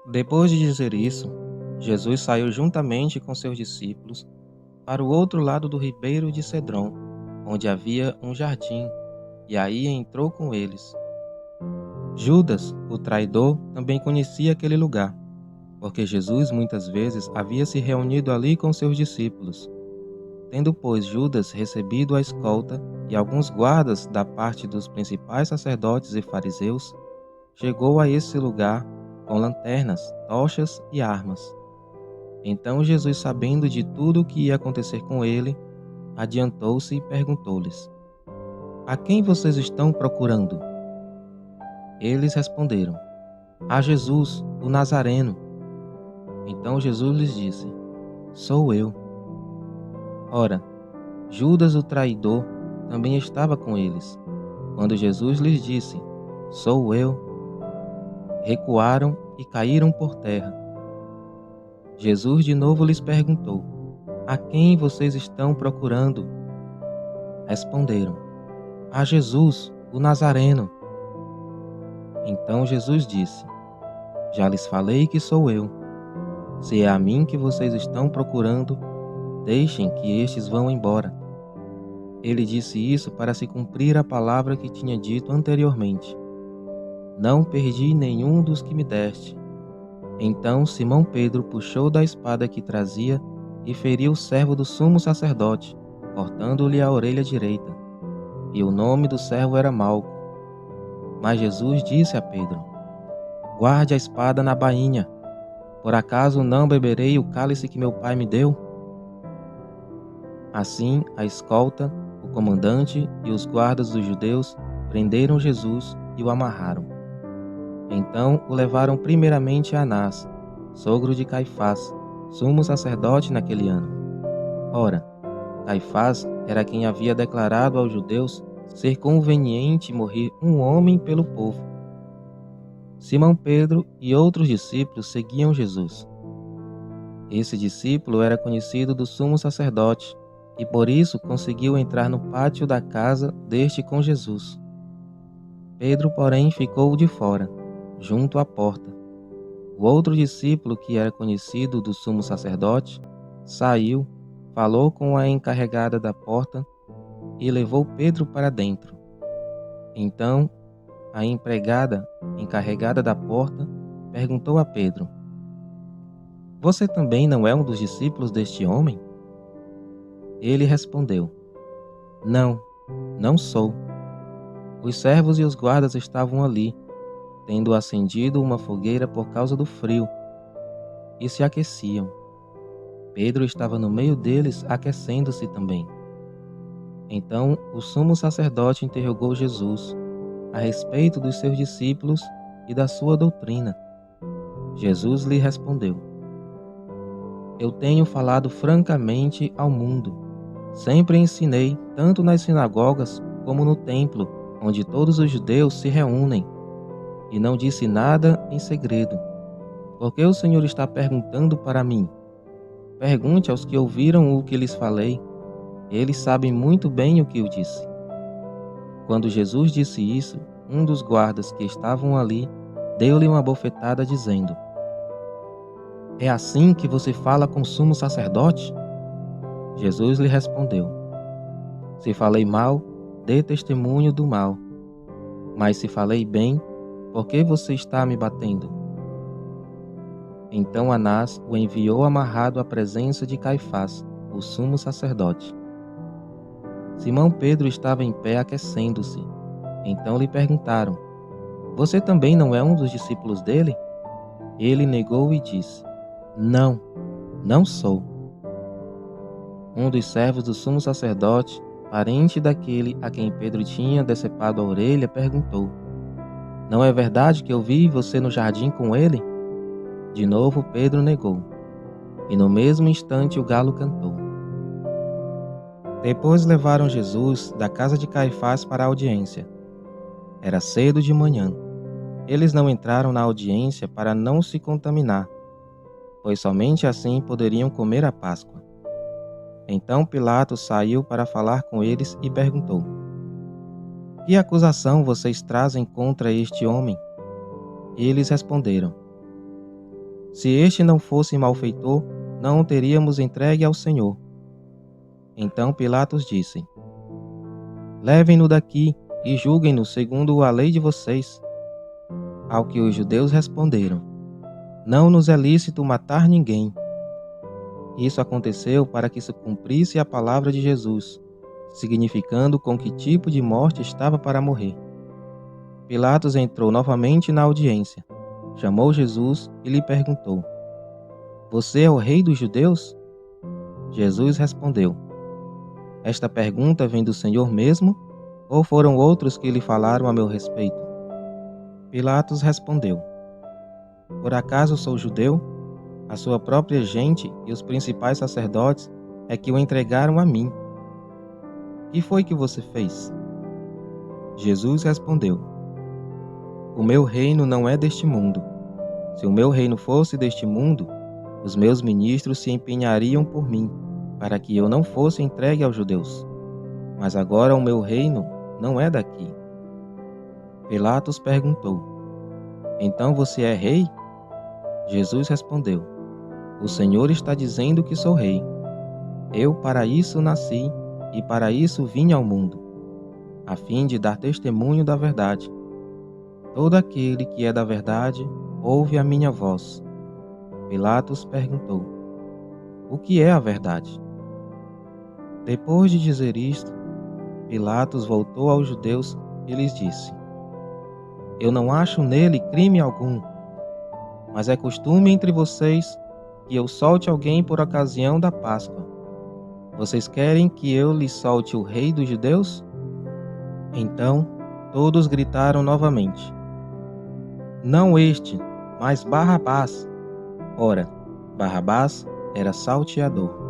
Depois de dizer isso, Jesus saiu juntamente com seus discípulos para o outro lado do ribeiro de Cedron, onde havia um jardim, e aí entrou com eles. Judas, o traidor, também conhecia aquele lugar, porque Jesus muitas vezes havia se reunido ali com seus discípulos. Tendo, pois, Judas recebido a escolta e alguns guardas da parte dos principais sacerdotes e fariseus, chegou a esse lugar com lanternas, tochas e armas. Então Jesus, sabendo de tudo o que ia acontecer com ele, adiantou-se e perguntou-lhes: A quem vocês estão procurando? Eles responderam: A Jesus, o Nazareno. Então Jesus lhes disse: Sou eu. Ora, Judas, o traidor, também estava com eles. Quando Jesus lhes disse: Sou eu, recuaram e caíram por terra. Jesus de novo lhes perguntou: A quem vocês estão procurando? Responderam: A Jesus, o Nazareno. Então Jesus disse: Já lhes falei que sou eu. Se é a mim que vocês estão procurando, deixem que estes vão embora. Ele disse isso para se cumprir a palavra que tinha dito anteriormente: Não perdi nenhum dos que me deste. Então Simão Pedro puxou da espada que trazia e feriu o servo do sumo sacerdote, cortando-lhe a orelha direita. E o nome do servo era Malco. Mas Jesus disse a Pedro: Guarde a espada na bainha. Por acaso não beberei o cálice que meu pai me deu? Assim, a escolta, o comandante e os guardas dos judeus prenderam Jesus e o amarraram. Então o levaram primeiramente a Anás, sogro de Caifás, sumo sacerdote naquele ano. Ora, Caifás era quem havia declarado aos judeus ser conveniente morrer um homem pelo povo. Simão Pedro e outros discípulos seguiam Jesus. Esse discípulo era conhecido do sumo sacerdote e por isso conseguiu entrar no pátio da casa deste com Jesus. Pedro, porém, ficou de fora, junto à porta. O outro discípulo, que era conhecido do sumo sacerdote, saiu, falou com a encarregada da porta e levou Pedro para dentro. Então, a empregada, encarregada da porta, perguntou a Pedro: Você também não é um dos discípulos deste homem? Ele respondeu: Não, não sou. Os servos e os guardas estavam ali, tendo acendido uma fogueira por causa do frio, e se aqueciam. Pedro estava no meio deles, aquecendo-se também. Então o sumo sacerdote interrogou Jesus a respeito dos seus discípulos e da sua doutrina. Jesus lhe respondeu: Eu tenho falado francamente ao mundo. Sempre ensinei, tanto nas sinagogas como no templo, onde todos os judeus se reúnem, e não disse nada em segredo. Por que o Senhor está perguntando para mim? Pergunte aos que ouviram o que lhes falei. Eles sabem muito bem o que eu disse. Quando Jesus disse isso, um dos guardas que estavam ali deu-lhe uma bofetada, dizendo: É assim que você fala com o sumo sacerdote? Jesus lhe respondeu: Se falei mal, dê testemunho do mal. Mas se falei bem, por que você está me batendo? Então Anás o enviou amarrado à presença de Caifás, o sumo sacerdote. Simão Pedro estava em pé aquecendo-se. Então lhe perguntaram: Você também não é um dos discípulos dele? Ele negou e disse: Não, não sou. Um dos servos do sumo sacerdote, parente daquele a quem Pedro tinha decepado a orelha, perguntou: Não é verdade que eu vi você no jardim com ele? De novo Pedro negou, e no mesmo instante o galo cantou. Depois levaram Jesus da casa de Caifás para a audiência. Era cedo de manhã. Eles não entraram na audiência para não se contaminar, pois somente assim poderiam comer a Páscoa. Então Pilatos saiu para falar com eles e perguntou: Que acusação vocês trazem contra este homem? Eles responderam: Se este não fosse malfeitor, não o teríamos entregue ao Senhor. Então Pilatos disse: Levem-no daqui e julguem-no segundo a lei de vocês. Ao que os judeus responderam: Não nos é lícito matar ninguém. Isso aconteceu para que se cumprisse a palavra de Jesus, significando com que tipo de morte estava para morrer. Pilatos entrou novamente na audiência, chamou Jesus e lhe perguntou: Você é o rei dos judeus? Jesus respondeu: Esta pergunta vem do Senhor mesmo, ou foram outros que lhe falaram a meu respeito? Pilatos respondeu: Por acaso sou judeu? A sua própria gente e os principais sacerdotes é que o entregaram a mim. Que foi que você fez? Jesus respondeu: O meu reino não é deste mundo. Se o meu reino fosse deste mundo, os meus ministros se empenhariam por mim, para que eu não fosse entregue aos judeus. Mas agora o meu reino não é daqui. Pilatos perguntou: Então você é rei? Jesus respondeu: O Senhor está dizendo que sou rei. Eu para isso nasci e para isso vim ao mundo, a fim de dar testemunho da verdade. Todo aquele que é da verdade ouve a minha voz. Pilatos perguntou: O que é a verdade? Depois de dizer isto, Pilatos voltou aos judeus e lhes disse: Eu não acho nele crime algum, mas é costume entre vocês que eu solte alguém por ocasião da Páscoa. Vocês querem que eu lhes solte o rei dos judeus? Então todos gritaram novamente: Não este, mas Barrabás. Ora, Barrabás era salteador.